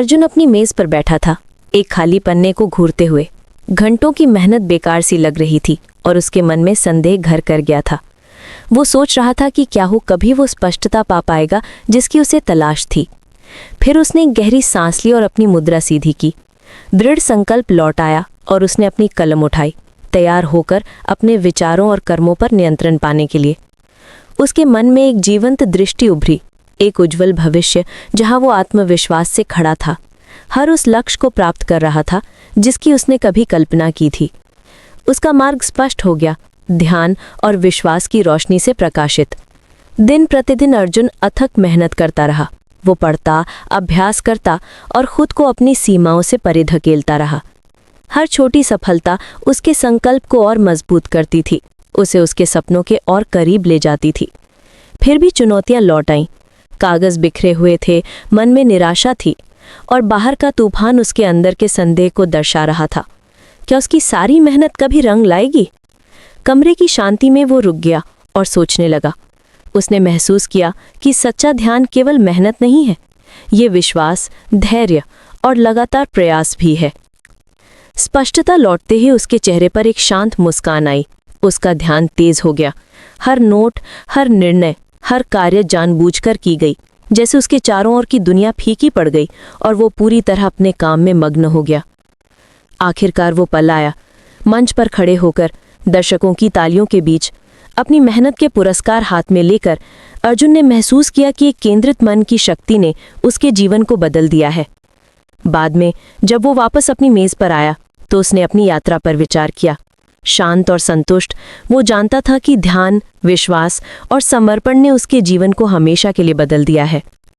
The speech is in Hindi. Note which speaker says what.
Speaker 1: अर्जुन अपनी मेज पर बैठा था, एक खाली पन्ने को घूरते हुए। घंटों की मेहनत बेकार सी लग रही थी और उसके मन में संदेह घर कर गया था। वो सोच रहा था कि क्या वो कभी वो स्पष्टता पा पाएगा जिसकी उसे तलाश थी। फिर उसने एक गहरी सांस ली और अपनी मुद्रा सीधी की। दृढ़ संकल्प लौट आया और उसने अपनी कलम उठाई, तैयार होकर अपने विचारों और कर्मों पर नियंत्रण पाने के लिए। उसके मन में एक जीवंत दृष्टि उभरी, एक उज्जवल भविष्य जहां वो आत्मविश्वास से खड़ा था, हर उस लक्ष्य को प्राप्त कर रहा था जिसकी उसने कभी कल्पना की थी। उसका मार्ग स्पष्ट हो गया, ध्यान और विश्वास की रोशनी से प्रकाशित। दिन प्रतिदिन अर्जुन अथक मेहनत करता रहा। वो पढ़ता, अभ्यास करता और खुद को अपनी सीमाओं से परे धकेलता रहा। हर छोटी सफलता उसके संकल्प को और मजबूत करती थी, उसे उसके सपनों के और करीब ले जाती थी। फिर भी चुनौतियां लौट आईं। कागज बिखरे हुए थे, मन में निराशा थी और बाहर का तूफान उसके अंदर के संदेह को दर्शा रहा था। क्या उसकी सारी मेहनत कभी रंग लाएगी? कमरे की शांति में वो रुक गया और सोचने लगा। उसने महसूस किया कि सच्चा ध्यान केवल मेहनत नहीं है, ये विश्वास, धैर्य और लगातार प्रयास भी है। स्पष्टता लौटते ही उसके चेहरे पर एक शांत मुस्कान आई। उसका ध्यान तेज हो गया। हर नोट, हर निर्णय, हर कार्य जानबूझकर की गई, जैसे उसके चारों ओर की दुनिया फीकी पड़ गई और वो पूरी तरह अपने काम में मग्न हो गया। आखिरकार वो पल आया। मंच पर खड़े होकर दर्शकों की तालियों के बीच अपनी मेहनत के पुरस्कार हाथ में लेकर अर्जुन ने महसूस किया कि एक केंद्रित मन की शक्ति ने उसके जीवन को बदल दिया है। बाद में जब वो वापस अपनी मेज पर आया तो उसने अपनी यात्रा पर विचार किया। शांत और संतुष्ट, वो जानता था कि ध्यान, विश्वास और समर्पण ने उसके जीवन को हमेशा के लिए बदल दिया है।